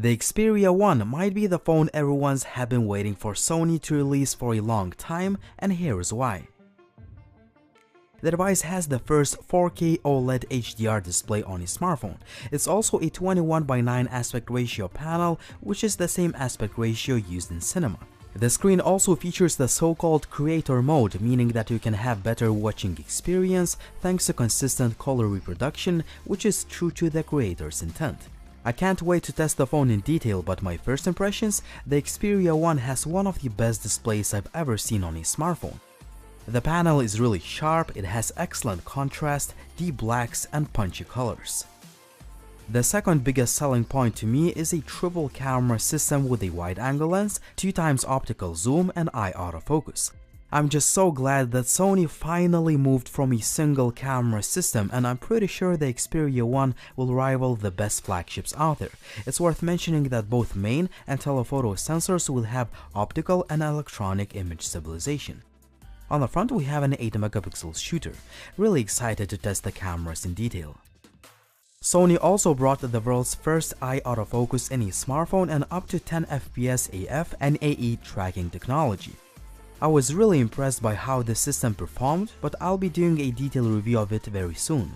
The Xperia 1 might be the phone everyone's have been waiting for Sony to release for a long time, and here is why. The device has the first 4K OLED HDR display on a smartphone. It's also a 21:9 aspect ratio panel, which is the same aspect ratio used in cinema. The screen also features the so-called creator mode, meaning that you can have better watching experience thanks to consistent color reproduction, which is true to the creator's intent. I can't wait to test the phone in detail, but my first impressions, the Xperia 1 has one of the best displays I've ever seen on a smartphone. The panel is really sharp, it has excellent contrast, deep blacks, and punchy colors. The second biggest selling point to me is a triple camera system with a wide-angle lens, 2x optical zoom, and eye autofocus. I'm just so glad that Sony finally moved from a single camera system, and I'm pretty sure the Xperia 1 will rival the best flagships out there. It's worth mentioning that both main and telephoto sensors will have optical and electronic image stabilization. On the front we have an 8-megapixel shooter. Really excited to test the cameras in detail. Sony also brought the world's first eye autofocus in a smartphone and up to 10 FPS AF and AE tracking technology. I was really impressed by how the system performed, but I'll be doing a detailed review of it very soon.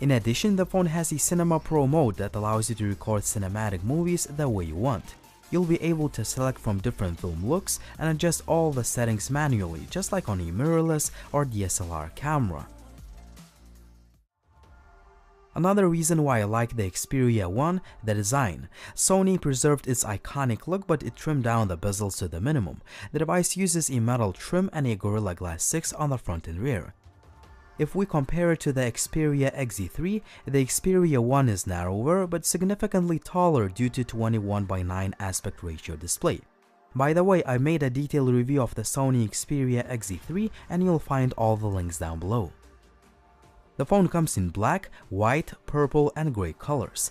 In addition, the phone has a Cinema Pro mode that allows you to record cinematic movies the way you want. You'll be able to select from different film looks and adjust all the settings manually, just like on a mirrorless or DSLR camera. Another reason why I like the Xperia 1, the design. Sony preserved its iconic look, but it trimmed down the bezels to the minimum. The device uses a metal trim and a Gorilla Glass 6 on the front and rear. If we compare it to the Xperia XZ3, the Xperia 1 is narrower but significantly taller due to 21:9 aspect ratio display. By the way, I made a detailed review of the Sony Xperia XZ3 and you'll find all the links down below. The phone comes in black, white, purple, and gray colors.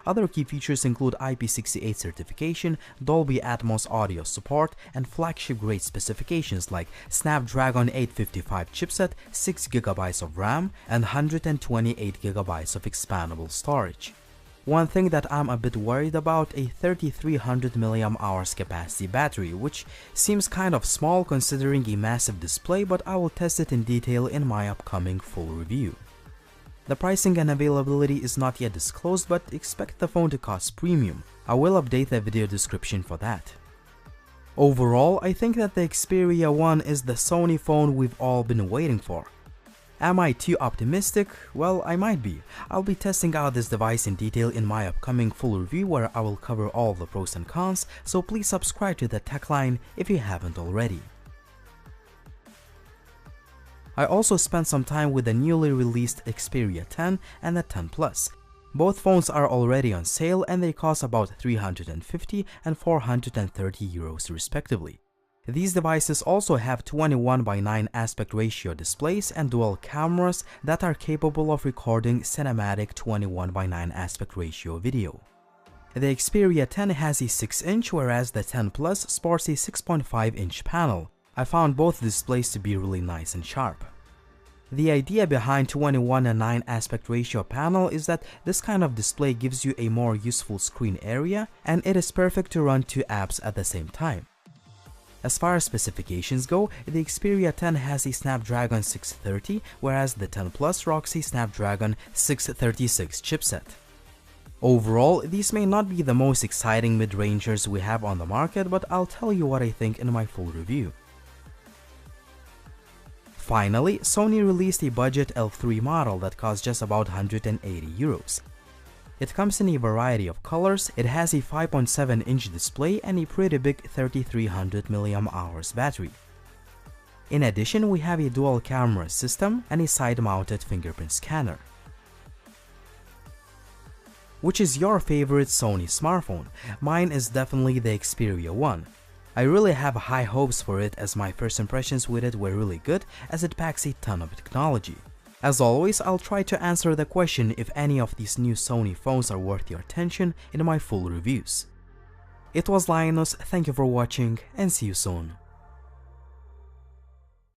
Other key features include IP68 certification, Dolby Atmos audio support, and flagship-grade specifications like Snapdragon 855 chipset, 6GB of RAM, and 128GB of expandable storage. One thing that I'm a bit worried about, a 3300 mAh capacity battery, which seems kind of small considering a massive display, but I will test it in detail in my upcoming full review. The pricing and availability is not yet disclosed, but expect the phone to cost premium. I will update the video description for that. Overall, I think that the Xperia 1 is the Sony phone we've all been waiting for. Am I too optimistic? Well, I might be. I'll be testing out this device in detail in my upcoming full review where I will cover all the pros and cons, so please subscribe to the Tech Line if you haven't already. I also spent some time with the newly released Xperia 10 and the 10 Plus. Both phones are already on sale and they cost about 350 and 430 euros respectively. These devices also have 21:9 aspect ratio displays and dual cameras that are capable of recording cinematic 21:9 aspect ratio video. The Xperia 10 has a 6-inch whereas the 10 Plus sports a 6.5-inch panel. I found both displays to be really nice and sharp. The idea behind 21:9 aspect ratio panel is that this kind of display gives you a more useful screen area and it is perfect to run two apps at the same time. As far as specifications go, the Xperia 10 has a Snapdragon 630 whereas the 10 Plus rocks a Snapdragon 636 chipset. Overall, these may not be the most exciting mid-rangers we have on the market, but I'll tell you what I think in my full review. Finally, Sony released a budget L3 model that costs just about 180 euros. It comes in a variety of colors, it has a 5.7-inch display and a pretty big 3300 mAh battery. In addition, we have a dual camera system and a side-mounted fingerprint scanner. Which is your favorite Sony smartphone? Mine is definitely the Xperia 1. I really have high hopes for it as my first impressions with it were really good as it packs a ton of technology. As always, I'll try to answer the question if any of these new Sony phones are worth your attention in my full reviews. It was Linus, thank you for watching and see you soon.